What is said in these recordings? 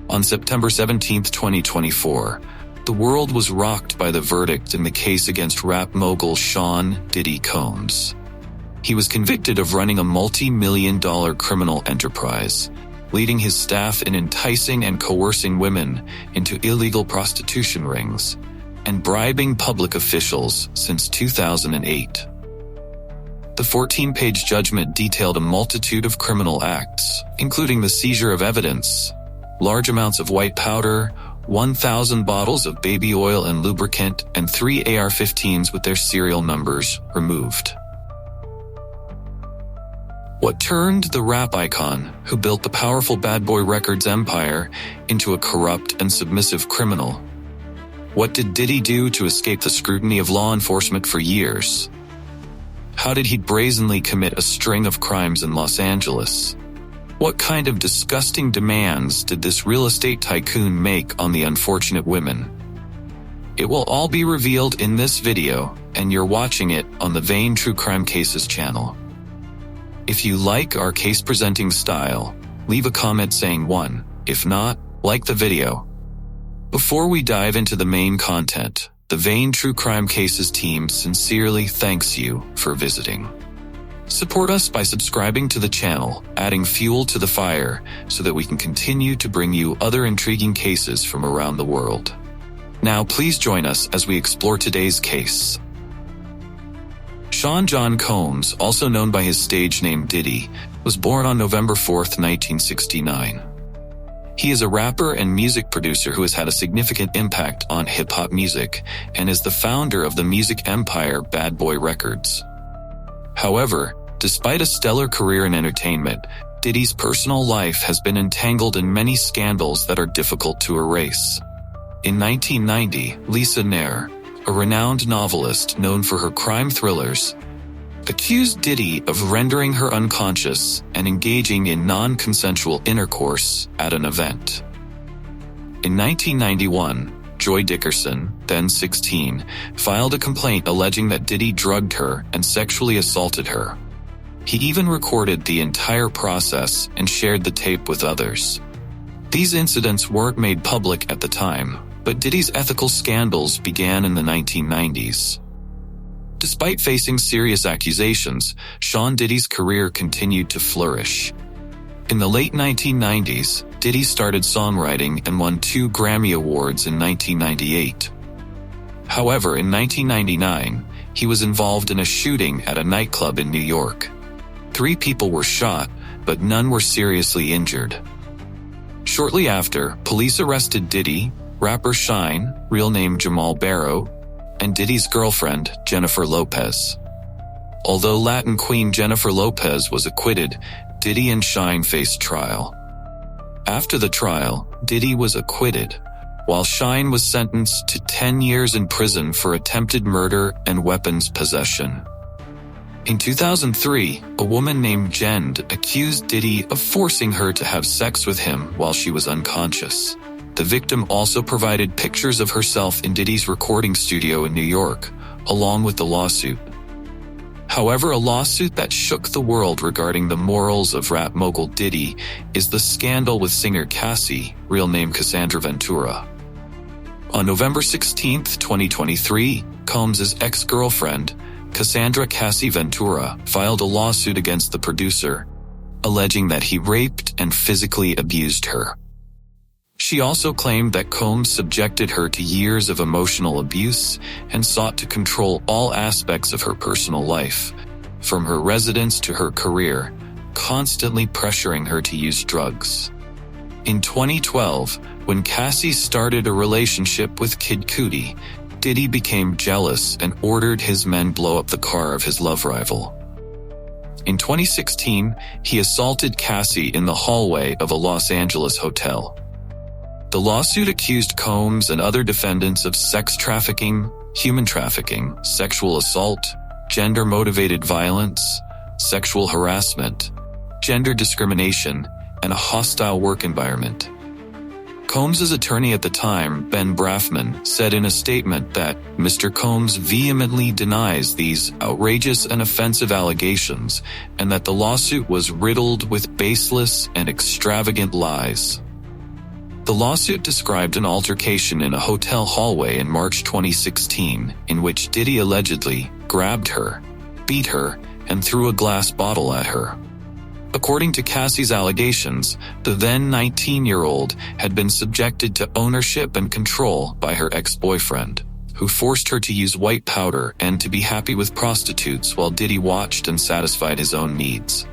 On September 17, 2024, the world was rocked by the verdict in the case against rap mogul Sean "Diddy" Combs. He was convicted of running a multi-million-dollar criminal enterprise, leading his staff in enticing and coercing women into illegal prostitution rings, and bribing public officials since 2008. The 14-page judgment detailed a multitude of criminal acts, including the seizure of evidence, large amounts of white powder, 1,000 bottles of baby oil and lubricant, and 3 AR-15s with their serial numbers removed. What turned the rap icon, who built the powerful Bad Boy Records empire, into a corrupt and submissive criminal? What did Diddy do to escape the scrutiny of law enforcement for years? How did he brazenly commit a string of crimes in Los Angeles? What kind of disgusting demands did this real estate tycoon make on the unfortunate women? It will all be revealed in this video, and you're watching it on the Vane True Crime Cases channel. If you like our case presenting style, leave a comment saying 1. If not, like the video. Before we dive into the main content, the Vane True Crime Cases team sincerely thanks you for visiting. Support us by subscribing to the channel, adding fuel to the fire, so that we can continue to bring you other intriguing cases from around the world. Now please join us as we explore today's case. Sean John Combs, also known by his stage name Diddy, was born on November 4, 1969. He is a rapper and music producer who has had a significant impact on hip-hop music and is the founder of the music empire Bad Boy Records. However, despite a stellar career in entertainment, Diddy's personal life has been entangled in many scandals that are difficult to erase. In 1990, Lisa Nair, a renowned novelist known for her crime thrillers, accused Diddy of rendering her unconscious and engaging in non-consensual intercourse at an event. In 1991, Joy Dickerson, then 16, filed a complaint alleging that Diddy drugged her and sexually assaulted her. He even recorded the entire process and shared the tape with others. These incidents weren't made public at the time, but Diddy's ethical scandals began in the 1990s. Despite facing serious accusations, Sean Diddy's career continued to flourish. In the late 1990s, Diddy started songwriting and won 2 Grammy Awards in 1998. However, in 1999, he was involved in a shooting at a nightclub in New York. 3 people were shot, but none were seriously injured. Shortly after, police arrested Diddy, rapper Shine, real name Jamal Barrow, and Diddy's girlfriend, Jennifer Lopez. Although Latin queen Jennifer Lopez was acquitted, Diddy and Shine faced trial. After the trial, Diddy was acquitted, while Shine was sentenced to 10 years in prison for attempted murder and weapons possession. In 2003, a woman named Jen accused Diddy of forcing her to have sex with him while she was unconscious. The victim also provided pictures of herself in Diddy's recording studio in New York, along with the lawsuit. However, a lawsuit that shook the world regarding the morals of rap mogul Diddy is the scandal with singer Cassie, real name Cassandra Ventura. On November 16, 2023, Combs' ex-girlfriend, Cassandra Cassie Ventura, filed a lawsuit against the producer, alleging that he raped and physically abused her. She also claimed that Combs subjected her to years of emotional abuse and sought to control all aspects of her personal life, from her residence to her career, constantly pressuring her to use drugs. In 2012, when Cassie started a relationship with Kid Cudi, Diddy became jealous and ordered his men blow up the car of his love rival. In 2016, he assaulted Cassie in the hallway of a Los Angeles hotel. The lawsuit accused Combs and other defendants of sex trafficking, human trafficking, sexual assault, gender-motivated violence, sexual harassment, gender discrimination, and a hostile work environment. Combs' attorney at the time, Ben Brafman, said in a statement that Mr. Combs vehemently denies these outrageous and offensive allegations and that the lawsuit was riddled with baseless and extravagant lies. The lawsuit described an altercation in a hotel hallway in March 2016, in which Diddy allegedly grabbed her, beat her, and threw a glass bottle at her. According to Cassie's allegations, the then 19-year-old had been subjected to ownership and control by her ex-boyfriend, who forced her to use white powder and to be happy with prostitutes while Diddy watched and satisfied his own needs.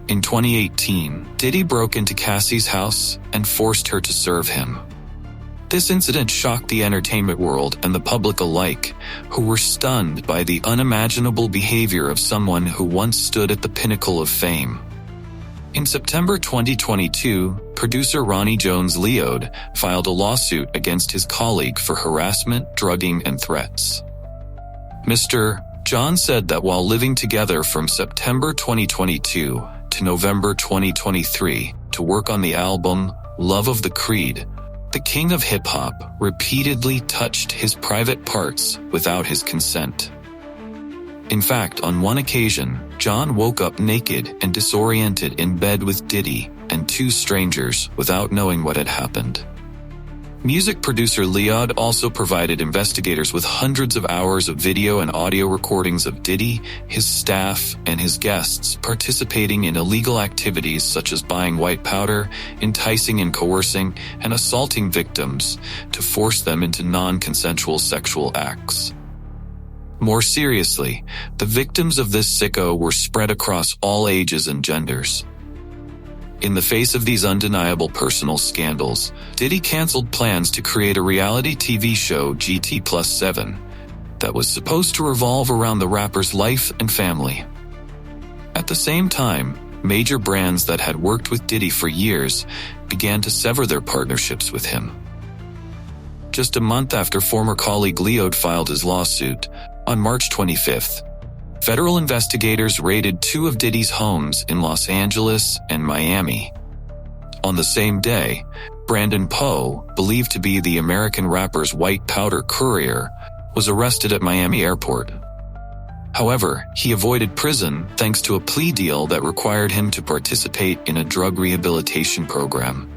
In 2018, Diddy broke into Cassie's house and forced her to serve him. This incident shocked the entertainment world and the public alike, who were stunned by the unimaginable behavior of someone who once stood at the pinnacle of fame. In September 2022, producer Ronnie Jones Leod filed a lawsuit against his colleague for harassment, drugging, and threats. Mr. John said that while living together from September 2022 to November 2023 to work on the album Love of the Creed, the king of hip-hop repeatedly touched his private parts without his consent. In fact, on one occasion, John woke up naked and disoriented in bed with Diddy and two strangers without knowing what had happened. Music producer Leod also provided investigators with hundreds of hours of video and audio recordings of Diddy, his staff, and his guests participating in illegal activities such as buying white powder, enticing and coercing, and assaulting victims to force them into non-consensual sexual acts. More seriously, the victims of this sicko were spread across all ages and genders. In the face of these undeniable personal scandals, Diddy canceled plans to create a reality TV show GT+7 that was supposed to revolve around the rapper's life and family. At the same time, major brands that had worked with Diddy for years began to sever their partnerships with him. Just a month after former colleague Leod filed his lawsuit, on March 25th, federal investigators raided two of Diddy's homes in Los Angeles and Miami. On the same day, Brandon Poe, believed to be the American rapper's white powder courier, was arrested at Miami Airport. However, he avoided prison thanks to a plea deal that required him to participate in a drug rehabilitation program.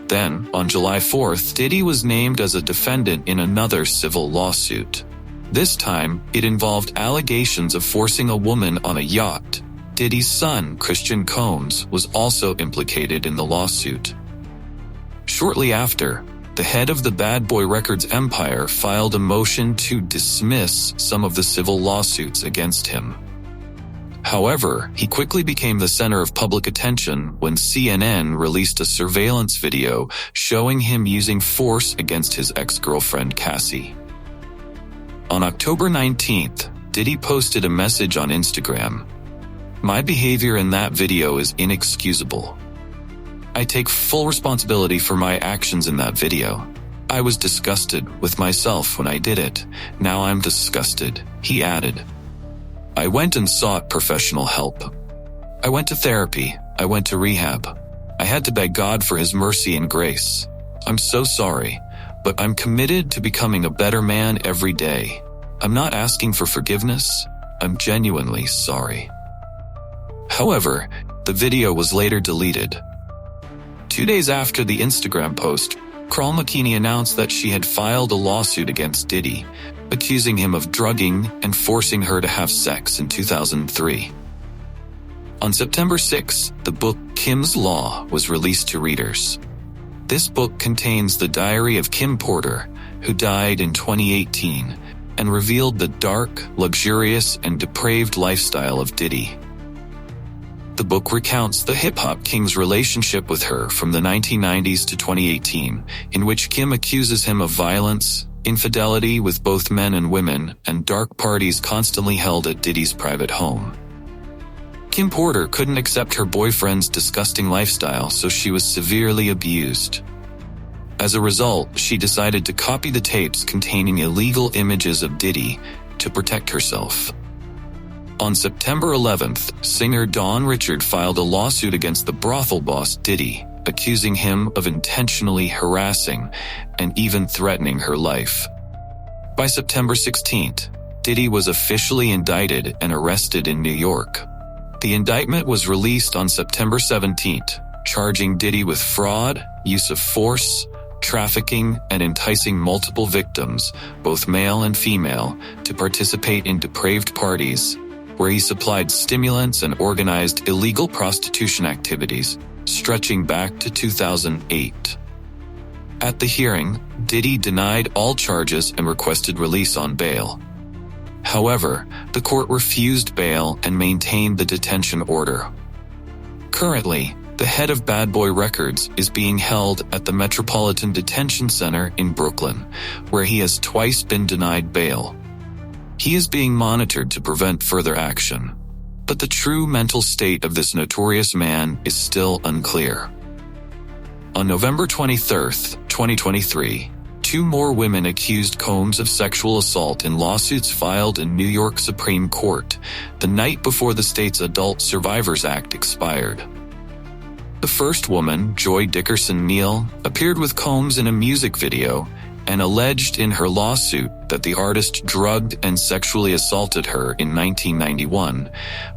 Then, on July 4th, Diddy was named as a defendant in another civil lawsuit. This time, it involved allegations of forcing a woman on a yacht. Diddy's son, Christian Combs, was also implicated in the lawsuit. Shortly after, the head of the Bad Boy Records empire filed a motion to dismiss some of the civil lawsuits against him. However, he quickly became the center of public attention when CNN released a surveillance video showing him using force against his ex-girlfriend Cassie. On October 19th, Diddy posted a message on Instagram. "My behavior in that video is inexcusable. I take full responsibility for my actions in that video. I was disgusted with myself when I did it. Now I'm disgusted," he added. "I went and sought professional help. I went to therapy. I went to rehab. I had to beg God for his mercy and grace. I'm so sorry, but I'm committed to becoming a better man every day. I'm not asking for forgiveness. I'm genuinely sorry." However, the video was later deleted. 2 days after the Instagram post, Carl McKinney announced that she had filed a lawsuit against Diddy, accusing him of drugging and forcing her to have sex in 2003. On September 6, the book Kim's Law was released to readers. This book contains the diary of Kim Porter, who died in 2018, and revealed the dark, luxurious, and depraved lifestyle of Diddy. The book recounts the hip-hop king's relationship with her from the 1990s to 2018, in which Kim accuses him of violence, infidelity with both men and women, and dark parties constantly held at Diddy's private home. Kim Porter couldn't accept her boyfriend's disgusting lifestyle, so she was severely abused. As a result, she decided to copy the tapes containing illegal images of Diddy to protect herself. On September 11th, singer Dawn Richard filed a lawsuit against the brothel boss Diddy, accusing him of intentionally harassing and even threatening her life. By September 16th, Diddy was officially indicted and arrested in New York. The indictment was released on September 17th, charging Diddy with fraud, use of force, trafficking, and enticing multiple victims, both male and female, to participate in depraved parties, where he supplied stimulants and organized illegal prostitution activities, stretching back to 2008. At the hearing, Diddy denied all charges and requested release on bail. However, the court refused bail and maintained the detention order. Currently, the head of Bad Boy Records is being held at the Metropolitan Detention Center in Brooklyn, where he has twice been denied bail. He is being monitored to prevent further action, but the true mental state of this notorious man is still unclear. On November 23, 2023, 2 more women accused Combs of sexual assault in lawsuits filed in New York Supreme Court, the night before the state's Adult Survivors Act expired. The first woman, Joy Dickerson Neal, appeared with Combs in a music video and alleged in her lawsuit that the artist drugged and sexually assaulted her in 1991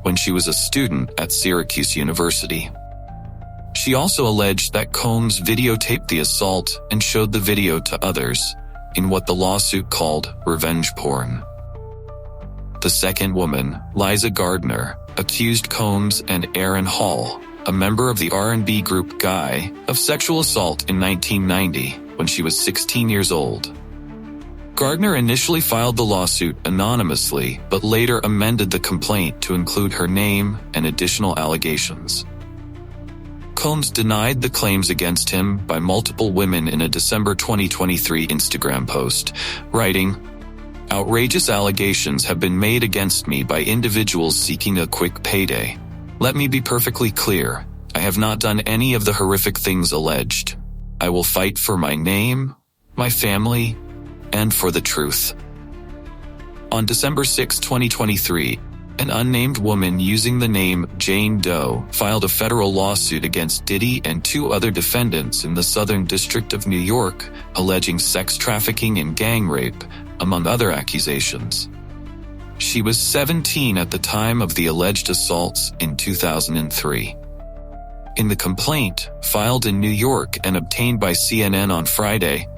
when she was a student at Syracuse University. She also alleged that Combs videotaped the assault and showed the video to others, in what the lawsuit called revenge porn. The second woman, Liza Gardner, accused Combs and Aaron Hall, a member of the R&B group Guy, of sexual assault in 1990 when she was 16 years old. Gardner initially filed the lawsuit anonymously, but later amended the complaint to include her name and additional allegations. Combs denied the claims against him by multiple women in a December 2023 Instagram post, writing, "Outrageous allegations have been made against me by individuals seeking a quick payday. Let me be perfectly clear. I have not done any of the horrific things alleged. I will fight for my name, my family, and for the truth." On December 6, 2023, an unnamed woman using the name Jane Doe filed a federal lawsuit against Diddy and 2 other defendants in the Southern District of New York, alleging sex trafficking and gang rape, among other accusations. She was 17 at the time of the alleged assaults in 2003. In the complaint, filed in New York and obtained by CNN on Friday,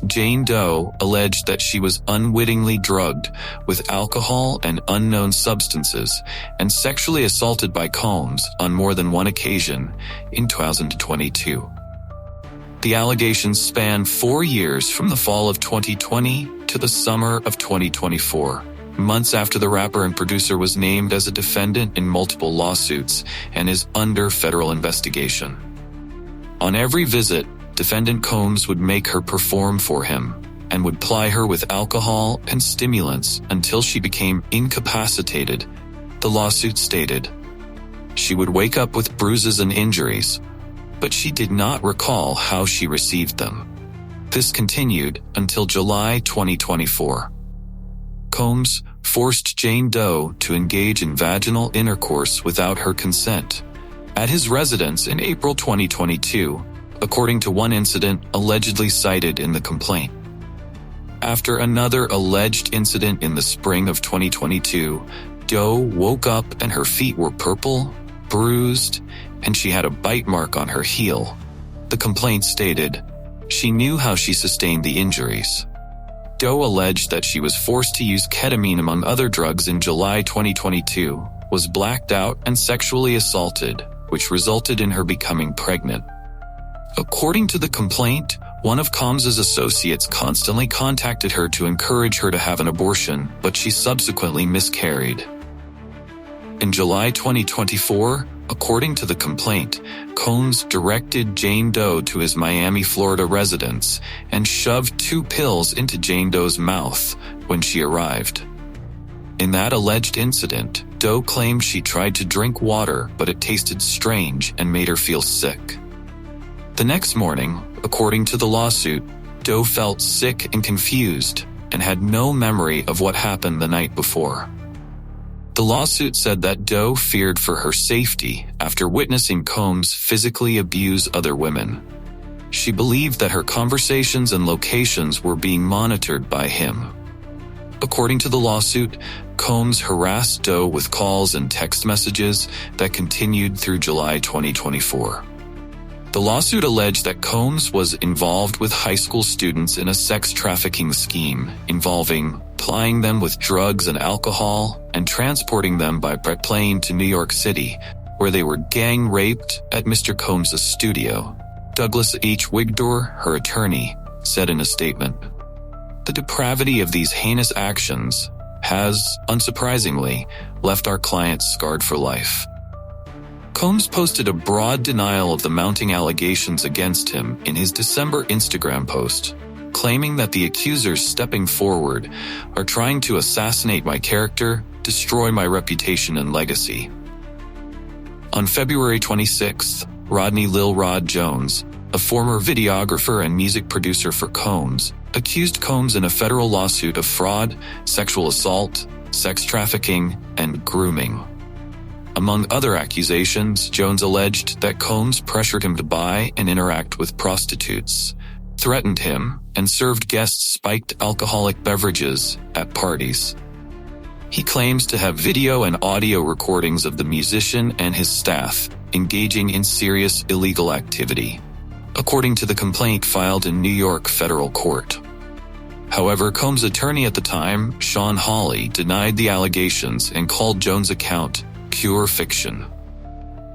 Jane Doe alleged that she was unwittingly drugged with alcohol and unknown substances and sexually assaulted by Combs on more than one occasion in 2022. The allegations span 4 years from the fall of 2020 to the summer of 2024, months after the rapper and producer was named as a defendant in multiple lawsuits and is under federal investigation. On every visit, Defendant Combs would make her perform for him and would ply her with alcohol and stimulants until she became incapacitated, the lawsuit stated. She would wake up with bruises and injuries, but she did not recall how she received them. This continued until July 2024. Combs forced Jane Doe to engage in vaginal intercourse without her consent at his residence in April 2022, according to one incident allegedly cited in the complaint. After another alleged incident in the spring of 2022, Doe woke up and her feet were purple, bruised, and she had a bite mark on her heel. The complaint stated, she knew how she sustained the injuries. Doe alleged that she was forced to use ketamine among other drugs in July 2022, was blacked out and sexually assaulted, which resulted in her becoming pregnant. According to the complaint, one of Combs's associates constantly contacted her to encourage her to have an abortion, but she subsequently miscarried. In July 2024, according to the complaint, Combs directed Jane Doe to his Miami, Florida residence and shoved 2 pills into Jane Doe's mouth when she arrived. In that alleged incident, Doe claimed she tried to drink water, but it tasted strange and made her feel sick. The next morning, according to the lawsuit, Doe felt sick and confused and had no memory of what happened the night before. The lawsuit said that Doe feared for her safety after witnessing Combs physically abuse other women. She believed that her conversations and locations were being monitored by him. According to the lawsuit, Combs harassed Doe with calls and text messages that continued through July 2024. The lawsuit alleged that Combs was involved with high school students in a sex trafficking scheme involving plying them with drugs and alcohol and transporting them by plane to New York City, where they were gang raped at Mr. Combs' studio. Douglas H. Wigdor, her attorney, said in a statement, "The depravity of these heinous actions has, unsurprisingly, left our clients scarred for life." Combs posted a broad denial of the mounting allegations against him in his December Instagram post, claiming that the accusers stepping forward are trying to assassinate my character, destroy my reputation and legacy. On February 26th, Rodney Lil Rod Jones, a former videographer and music producer for Combs, accused Combs in a federal lawsuit of fraud, sexual assault, sex trafficking, and grooming. Among other accusations, Jones alleged that Combs pressured him to buy and interact with prostitutes, threatened him, and served guests spiked alcoholic beverages at parties. He claims to have video and audio recordings of the musician and his staff engaging in serious illegal activity, according to the complaint filed in New York federal court. However, Combs' attorney at the time, Sean Hawley, denied the allegations and called Jones' account pure fiction.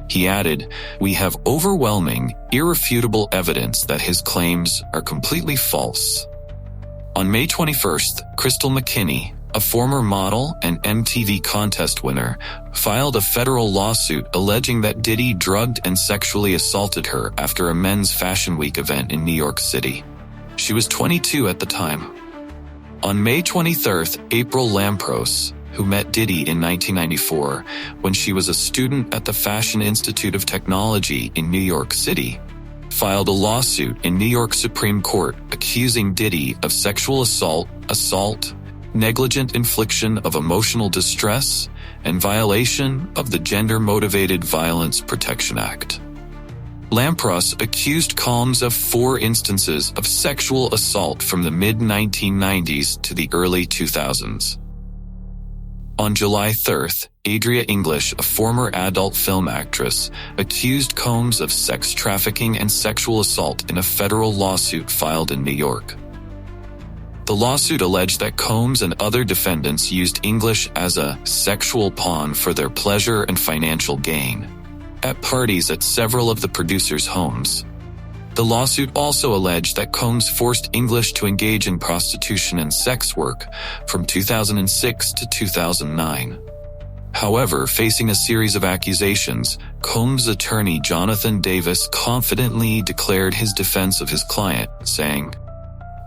He added, "We have overwhelming, irrefutable evidence that his claims are completely false." On May 21st, Crystal McKinney, a former model and MTV contest winner, filed a federal lawsuit alleging that Diddy drugged and sexually assaulted her after a men's fashion week event in New York City. She was 22 at the time. On May 23rd, April Lampros, who met Diddy in 1994 when she was a student at the Fashion Institute of Technology in New York City, filed a lawsuit in New York Supreme Court accusing Diddy of sexual assault, negligent infliction of emotional distress, and violation of the Gender-Motivated Violence Protection Act. Lampros accused Combs of 4 instances of sexual assault from the mid-1990s to the early 2000s. On July 3rd, Adria English, a former adult film actress, accused Combs of sex trafficking and sexual assault in a federal lawsuit filed in New York. The lawsuit alleged that Combs and other defendants used English as a sexual pawn for their pleasure and financial gain at parties at several of the producers' homes. The lawsuit also alleged that Combs forced English to engage in prostitution and sex work from 2006 to 2009. However, facing a series of accusations, Combs' attorney Jonathan Davis confidently declared his defense of his client, saying,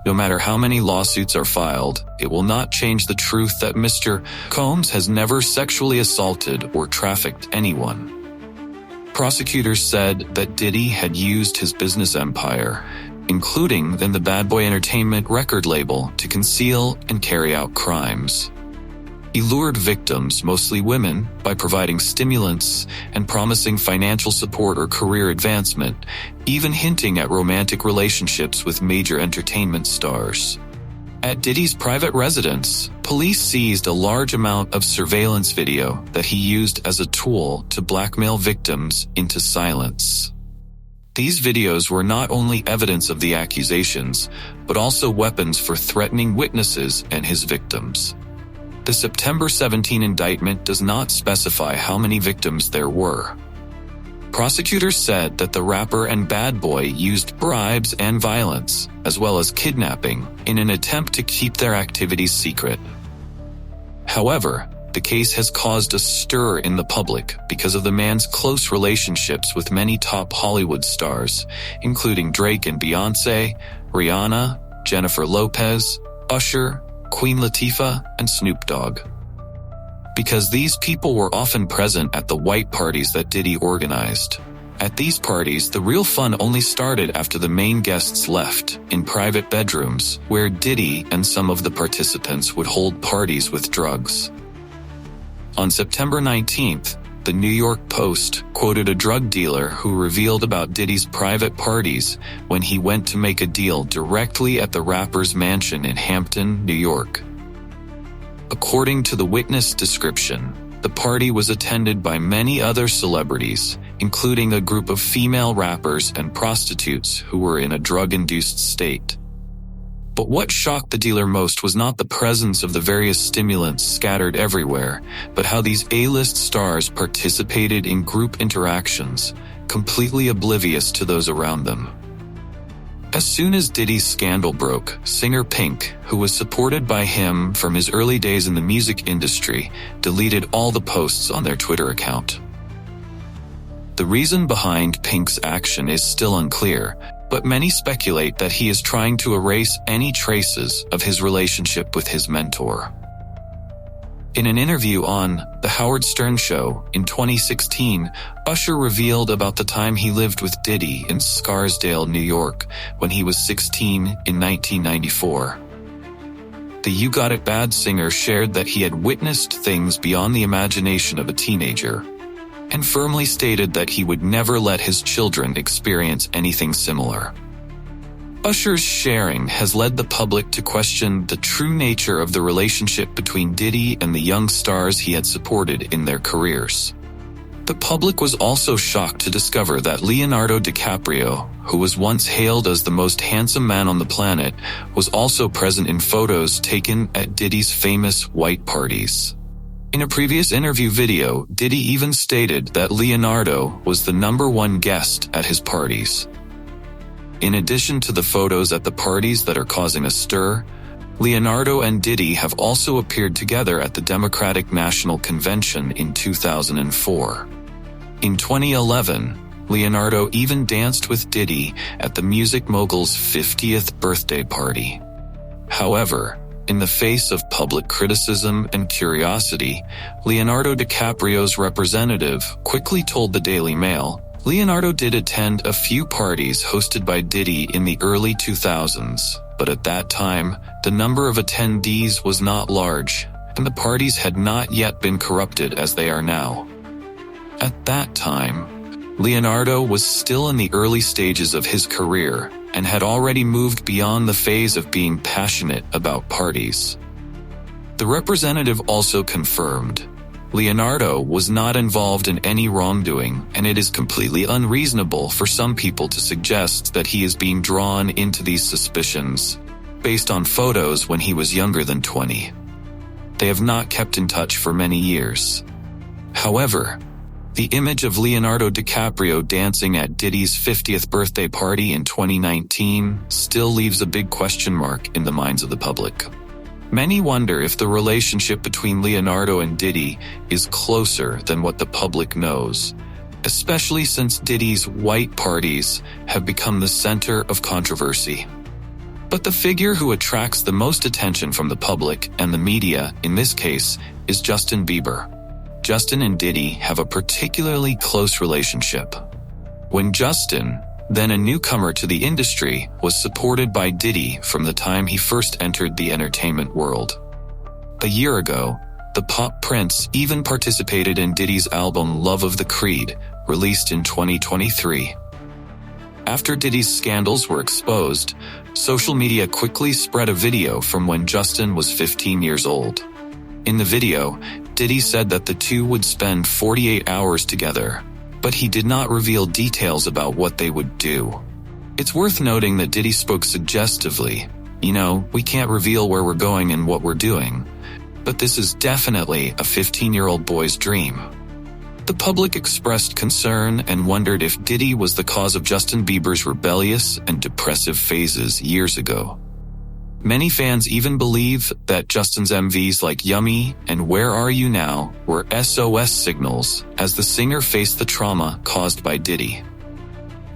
"No matter how many lawsuits are filed, it will not change the truth that Mr. Combs has never sexually assaulted or trafficked anyone." Prosecutors said that Diddy had used his business empire, including then the Bad Boy Entertainment record label, to conceal and carry out crimes. He lured victims, mostly women, by providing stimulants and promising financial support or career advancement, even hinting at romantic relationships with major entertainment stars. At Diddy's private residence, police seized a large amount of surveillance video that he used as a tool to blackmail victims into silence. These videos were not only evidence of the accusations, but also weapons for threatening witnesses and his victims. The September 17 indictment does not specify how many victims there were. Prosecutors said that the rapper and bad boy used bribes and violence, as well as kidnapping, in an attempt to keep their activities secret. However, the case has caused a stir in the public because of the man's close relationships with many top Hollywood stars, including Drake and Beyoncé, Rihanna, Jennifer Lopez, Usher, Queen Latifah, and Snoop Dogg. Because these people were often present at the white parties that Diddy organized. At these parties, the real fun only started after the main guests left, in private bedrooms, where Diddy and some of the participants would hold parties with drugs. On September 19th, the New York Post quoted a drug dealer who revealed about Diddy's private parties when he went to make a deal directly at the rapper's mansion in Hampton, New York. According to the witness description, the party was attended by many other celebrities, including a group of female rappers and prostitutes who were in a drug-induced state. But what shocked the dealer most was not the presence of the various stimulants scattered everywhere, but how these A-list stars participated in group interactions, completely oblivious to those around them. As soon as Diddy's scandal broke, singer Pink, who was supported by him from his early days in the music industry, deleted all the posts on their Twitter account. The reason behind Pink's action is still unclear, but many speculate that he is trying to erase any traces of his relationship with his mentor. In an interview on The Howard Stern Show in 2016, Usher revealed about the time he lived with Diddy in Scarsdale, New York, when he was 16 in 1994. The You Got It Bad singer shared that he had witnessed things beyond the imagination of a teenager, and firmly stated that he would never let his children experience anything similar. Usher's sharing has led the public to question the true nature of the relationship between Diddy and the young stars he had supported in their careers. The public was also shocked to discover that Leonardo DiCaprio, who was once hailed as the most handsome man on the planet, was also present in photos taken at Diddy's famous white parties. In a previous interview video, Diddy even stated that Leonardo was the #1 guest at his parties. In addition to the photos at the parties that are causing a stir, Leonardo and Diddy have also appeared together at the Democratic National Convention in 2004. In 2011, Leonardo even danced with Diddy at the music mogul's 50th birthday party. However, in the face of public criticism and curiosity, Leonardo DiCaprio's representative quickly told the Daily Mail, Leonardo did attend a few parties hosted by Diddy in the early 2000s, but at that time, the number of attendees was not large, and the parties had not yet been corrupted as they are now. At that time, Leonardo was still in the early stages of his career and had already moved beyond the phase of being passionate about parties. The representative also confirmed, Leonardo was not involved in any wrongdoing, and it is completely unreasonable for some people to suggest that he is being drawn into these suspicions, based on photos when he was younger than 20. They have not kept in touch for many years. However, the image of Leonardo DiCaprio dancing at Diddy's 50th birthday party in 2019 still leaves a big question mark in the minds of the public. Many wonder if the relationship between Leonardo and Diddy is closer than what the public knows, especially since Diddy's white parties have become the center of controversy. But the figure who attracts the most attention from the public and the media in this case is Justin Bieber. Justin and Diddy have a particularly close relationship. When Justin, then a newcomer to the industry, was supported by Diddy from the time he first entered the entertainment world. A year ago, the pop prince even participated in Diddy's album Love of the Creed, released in 2023. After Diddy's scandals were exposed, social media quickly spread a video from when Justin was 15 years old. In the video, Diddy said that the two would spend 48 hours together, but he did not reveal details about what they would do. It's worth noting that Diddy spoke suggestively, we can't reveal where we're going and what we're doing, but this is definitely a 15-year-old boy's dream. The public expressed concern and wondered if Diddy was the cause of Justin Bieber's rebellious and depressive phases years ago. Many fans even believe that Justin's MVs like Yummy and Where Are You Now were SOS signals as the singer faced the trauma caused by Diddy.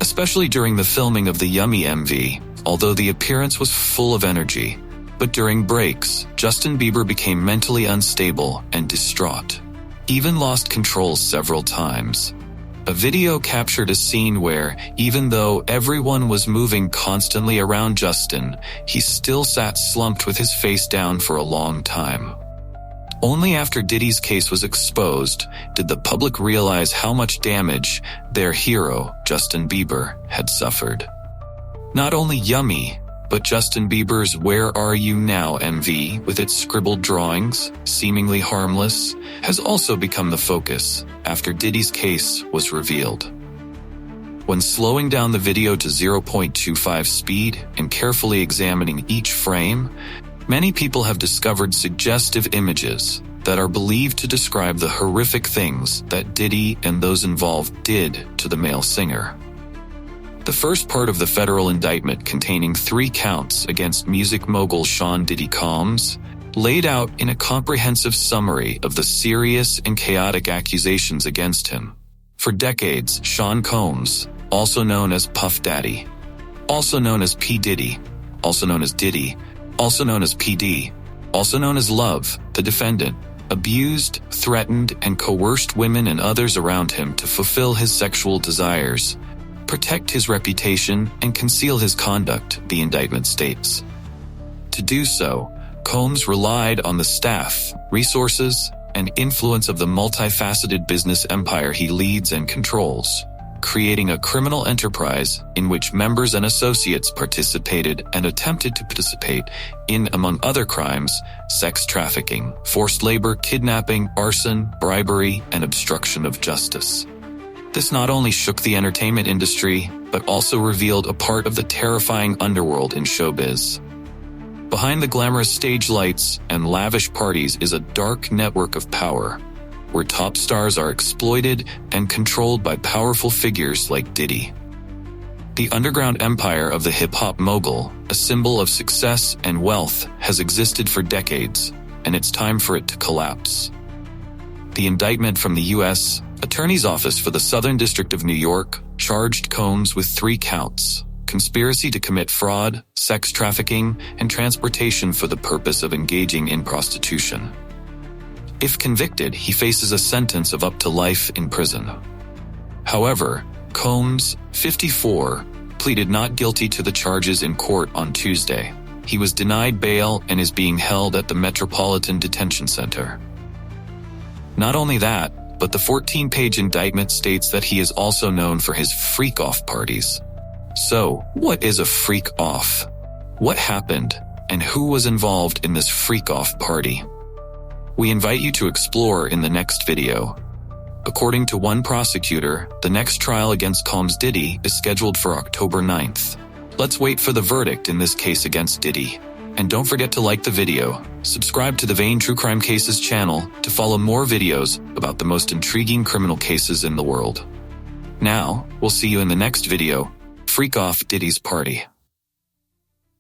Especially during the filming of the Yummy MV, although the appearance was full of energy, but during breaks, Justin Bieber became mentally unstable and distraught, even lost control several times. A video captured a scene where, even though everyone was moving constantly around Justin, he still sat slumped with his face down for a long time. Only after Diddy's case was exposed did the public realize how much damage their hero, Justin Bieber, had suffered. Not only Yummy, but Justin Bieber's Where Are You Now MV, with its scribbled drawings, seemingly harmless, has also become the focus after Diddy's case was revealed. When slowing down the video to 0.25 speed and carefully examining each frame, many people have discovered suggestive images that are believed to describe the horrific things that Diddy and those involved did to the male singer. The first part of the federal indictment, containing 3 counts against music mogul Sean Diddy Combs, laid out in a comprehensive summary of the serious and chaotic accusations against him. For decades, Sean Combs, also known as Puff Daddy, also known as P. Diddy, also known as Diddy, also known as PD, also known as Love, the defendant, abused, threatened, and coerced women and others around him to fulfill his sexual desires, protect his reputation, and conceal his conduct, the indictment states. To do so, Combs relied on the staff, resources, and influence of the multifaceted business empire he leads and controls, creating a criminal enterprise in which members and associates participated and attempted to participate in, among other crimes, sex trafficking, forced labor, kidnapping, arson, bribery, and obstruction of justice. This not only shook the entertainment industry, but also revealed a part of the terrifying underworld in showbiz. Behind the glamorous stage lights and lavish parties is a dark network of power, where top stars are exploited and controlled by powerful figures like Diddy. The underground empire of the hip-hop mogul, a symbol of success and wealth, has existed for decades, and it's time for it to collapse. The indictment from the U.S. Attorney's Office for the Southern District of New York charged Combs with 3 counts: conspiracy to commit fraud, sex trafficking, and transportation for the purpose of engaging in prostitution. If convicted, he faces a sentence of up to life in prison. However, Combs, 54, pleaded not guilty to the charges in court on Tuesday. He was denied bail and is being held at the Metropolitan Detention Center. Not only that, but the 14-page indictment states that he is also known for his freak-off parties. So, what is a freak-off? What happened, and who was involved in this freak-off party? We invite you to explore in the next video. According to one prosecutor, the next trial against Combs Diddy is scheduled for October 9th. Let's wait for the verdict in this case against Diddy. And don't forget to like the video, subscribe to the Vane True Crime Cases channel to follow more videos about the most intriguing criminal cases in the world. Now, we'll see you in the next video. Freak off Diddy's party.